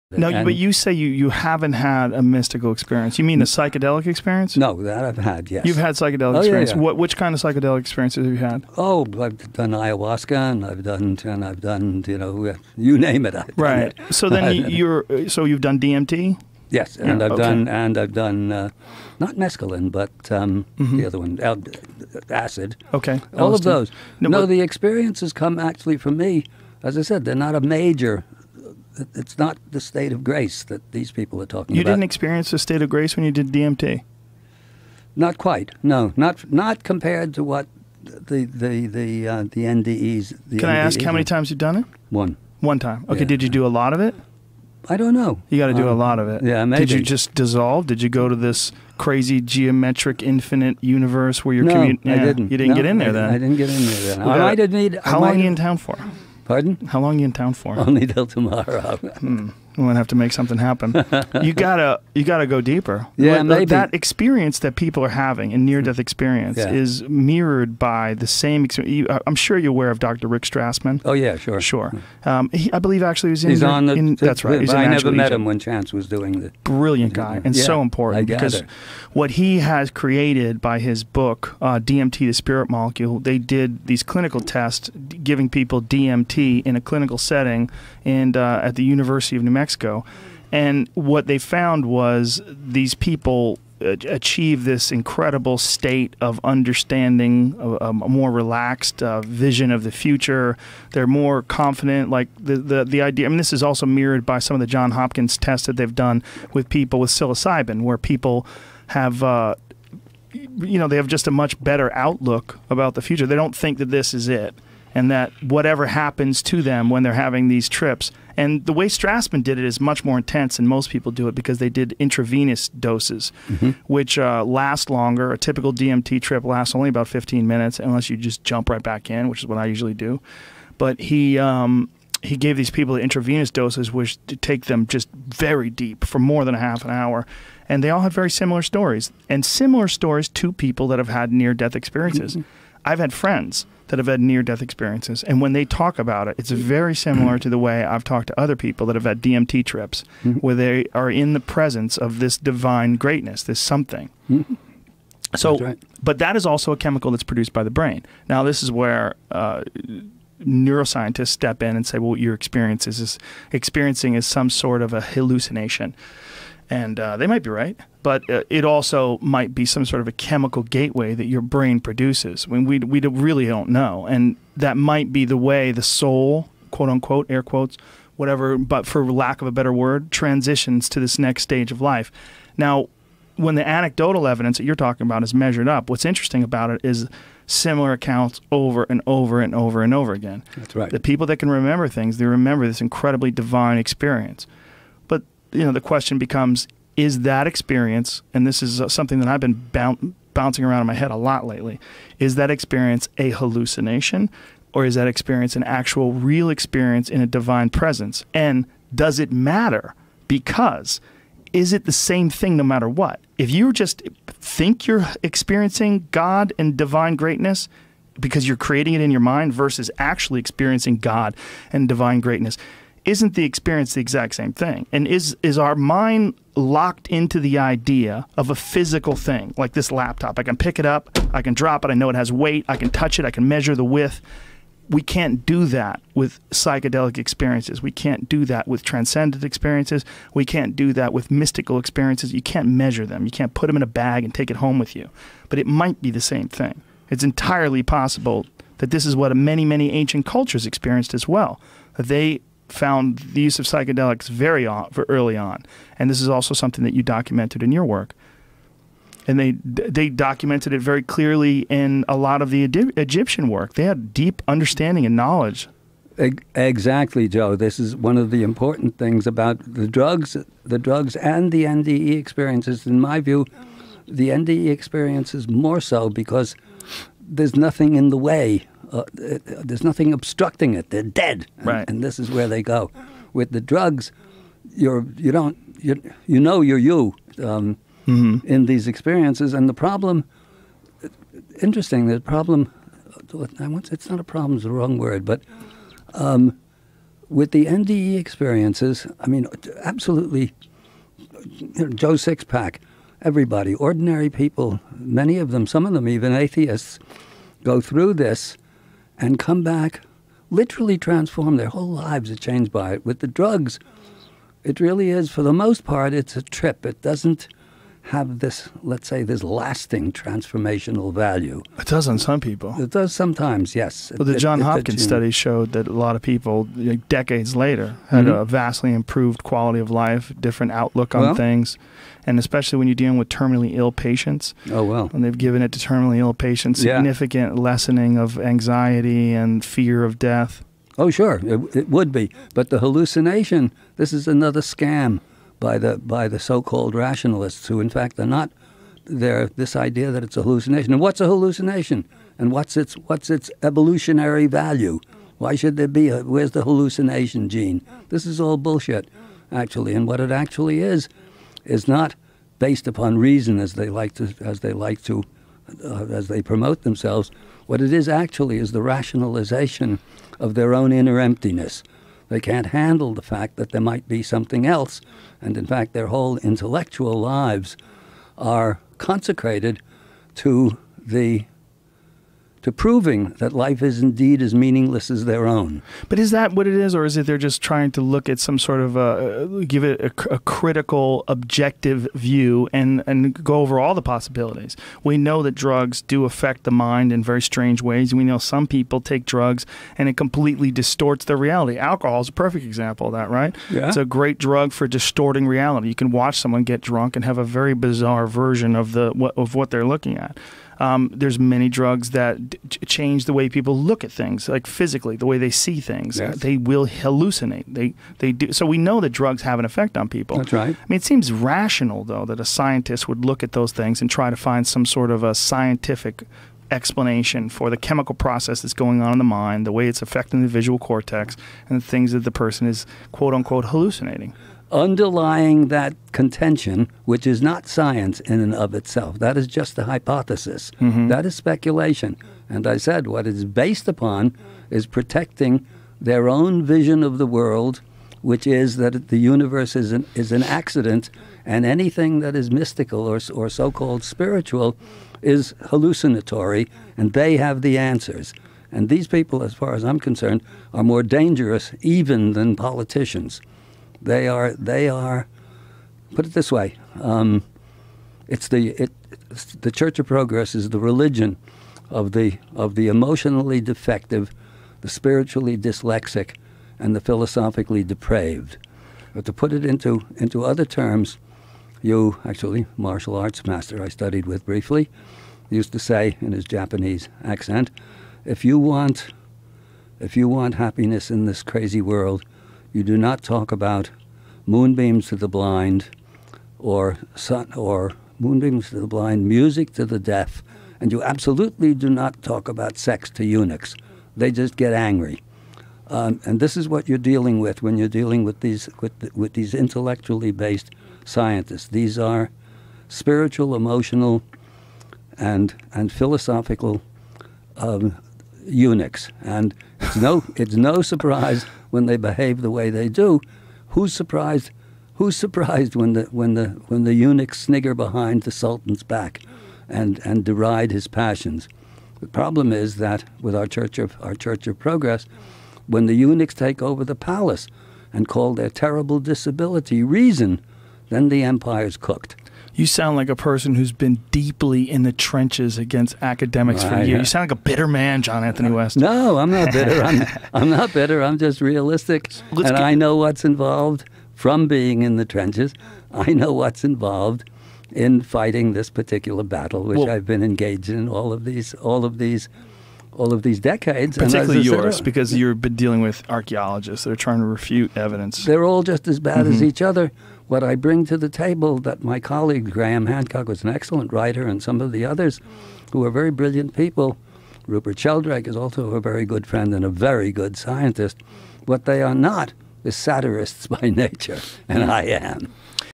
No, And but you say you haven't had a mystical experience. You mean a psychedelic experience? no, that I've had, yes. You've had psychedelic Oh, yeah, experience. yeah. Which kind of psychedelic experiences have you had? Oh, I've done ayahuasca, and I've done, you know, you name it. I've done Right. it. So then you've done DMT? Yes, and Yeah, I've okay. done not mescaline, but the other one, acid. Okay. All of LSD. those. No, No, but- the experiences come actually from me. As I said, they're not a major. It's not the state of grace that these people are talking You about. didn't experience a state of grace when you did DMT? Not quite. No, not compared to what the NDEs. Can I ask how many times you've done it? One. One time. Okay. Yeah. Did you do a lot of it? I don't know. You got to do a lot of it. Yeah, Did you maybe. just dissolve? Did you go to this crazy geometric infinite universe where you're No, commuting? I didn't. You didn't No, get in there then? I didn't get in there then. We I gotta- might have needed. How long are you in town for? Pardon? How long are you in town for? Only till tomorrow. We're gonna have to make something happen. You gotta go deeper. Yeah, maybe. That experience that people are having in near-death experience Yeah. is mirrored by the same experience. I'm sure you're aware of Dr. Rick Strassman. Oh yeah, sure. Sure. I believe actually he was in. He's on the. That's right. He's in I never Natural met Egypt. him when Chance was doing the. Brilliant guy and Yeah, so I important because gather. what he has created by his book DMT, the Spirit Molecule. They did these clinical tests giving people DMT in a clinical setting and at the University of New Mexico. And what they found was these people achieve this incredible state of understanding, a more relaxed vision of the future. They're more confident. Like the idea. I mean, this is also mirrored by some of the Johns Hopkins tests that they've done with people with psilocybin, where people have. They have just a much better outlook about the future. They don't think that this is it, and that whatever happens to them when they're having these trips. And the way Strassman did it is much more intense than most people do it because they did intravenous doses, which last longer. A typical DMT trip lasts only about 15 minutes unless you just jump right back in, which is what I usually do. But he gave these people intravenous doses which take them just very deep for more than a half an hour. And they all had very similar stories, and similar stories to people that have had near-death experiences. I've had friends that have had near-death experiences, and when they talk about it, it's very similar to the way I've talked to other people that have had DMT trips, where they are in the presence of this divine greatness, this something. So, That's right. but that is also a chemical that's produced by the brain. Now, this is where neuroscientists step in and say, well, what you're experiencing is some sort of a hallucination. And they might be right, but it also might be some sort of a chemical gateway that your brain produces. When we really don't know. And that might be the way the soul, quote unquote, air quotes, whatever, but for lack of a better word, transitions to this next stage of life. Now, when the anecdotal evidence that you're talking about is measured up, what's interesting about it is similar accounts over and over and over and over again. That's right. The people that can remember things, they remember this incredibly divine experience. But the question becomes, is that experience, and this is something that I've been bouncing around in my head a lot lately, is that experience a hallucination, or is that experience an actual real experience in a divine presence? And does it matter? Because is it the same thing no matter what? If you just think you're experiencing God and divine greatness because you're creating it in your mind versus actually experiencing God and divine greatness, isn't the experience the exact same thing? And is our mind locked into the idea of a physical thing, like this laptop? I can pick it up, I can drop it, I know it has weight, I can touch it, I can measure the width. We can't do that with psychedelic experiences. We can't do that with transcendent experiences. We can't do that with mystical experiences. You can't measure them. You can't put them in a bag and take it home with you. But it might be the same thing. It's entirely possible that this is what many, many ancient cultures experienced as well, that they found the use of psychedelics very early on. And this is also something that you documented in your work. And they documented it very clearly in a lot of the Egyptian work. They had deep understanding and knowledge. Exactly, Joe. This is one of the important things about the drugs and the NDE experiences. In my view, the NDE experience is more so because there's nothing in the way. There's nothing obstructing it. They're dead, Right. and this is where they go. With the drugs, you know you're you in these experiences, and the problem. Interesting. The problem. It's not a problem. It's the wrong word, but with the NDE experiences, I mean, absolutely, Joe Sixpack, everybody, ordinary people, many of them, some of them even atheists, go through this and come back literally transformed. Their whole lives are changed by it. With the drugs, it really is, for the most part, it's a trip. It doesn't have this, let's say, this lasting transformational value. It does on some people. It does sometimes, yes. Well, the Johns Hopkins study showed that a lot of people, decades later, had a vastly improved quality of life, different outlook on things, and especially when you're dealing with terminally ill patients. Oh, well. When they've given it to terminally ill patients, significant lessening of anxiety and fear of death. Oh, sure, it would be. But the hallucination, this is another scam by the so-called rationalists who, in fact, are not. They're this idea that it's a hallucination. And what's a hallucination? And what's its evolutionary value? Why should there be where's the hallucination gene? This is all bullshit, actually. And what it actually is not based upon reason as they promote themselves. What it is actually is the rationalization of their own inner emptiness. They can't handle the fact that there might be something else. And in fact, their whole intellectual lives are consecrated to proving that life is indeed as meaningless as their own. But is that what it is, or is it they're just trying to look at some sort of give it a critical, objective view and go over all the possibilities? We know that drugs do affect the mind in very strange ways. We know some people take drugs and it completely distorts their reality. Alcohol is a perfect example of that, right? Yeah. It's a great drug for distorting reality. You can watch someone get drunk and have a very bizarre version of what they're looking at. There's many drugs that change the way people look at things, like physically, the way they see things. Yes. They will hallucinate. They do. So we know that drugs have an effect on people. That's right. I mean, it seems rational, though, that a scientist would look at those things and try to find some sort of a scientific explanation for the chemical process that's going on in the mind, the way it's affecting the visual cortex, and the things that the person is, quote-unquote, hallucinating. Underlying that contention, which is not science in and of itself, that is just a hypothesis. That is speculation. And I said what it's based upon is protecting their own vision of the world, which is that the universe is an accident, and anything that is mystical or so-called spiritual is hallucinatory, and they have the answers. And these people, as far as I'm concerned, are more dangerous even than politicians. They are. Put it this way: it's the Church of Progress is the religion of the emotionally defective, the spiritually dyslexic, and the philosophically depraved. But to put it into other terms, you actually, martial arts master I studied with briefly, used to say in his Japanese accent, if you want happiness in this crazy world, you do not talk about moonbeams to the blind, or moonbeams to the blind, music to the deaf, and you absolutely do not talk about sex to eunuchs. They just get angry, and this is what you're dealing with when you're dealing with these intellectually based scientists. These are spiritual, emotional, and philosophical eunuchs, and it's no surprise when they behave the way they do. Who's surprised? Who's surprised when the eunuchs snigger behind the Sultan's back, and deride his passions? The problem is that with our Church of Progress, when the eunuchs take over the palace and call their terrible disability reason, then the empire's cooked. You sound like a person who's been deeply in the trenches against academics for years. You sound like a bitter man, John Anthony West. No, I'm not bitter. I'm not bitter. I'm just realistic. I know what's involved from being in the trenches. I know what's involved in fighting this particular battle, which I've been engaged in all of these decades. Particularly yours, because you've been dealing with archaeologists that are trying to refute evidence. They're all just as bad as each other. What I bring to the table that my colleague Graham Hancock was an excellent writer, and some of the others who are very brilliant people, Rupert Sheldrake is also a very good friend and a very good scientist. What they are not is satirists by nature, and I am.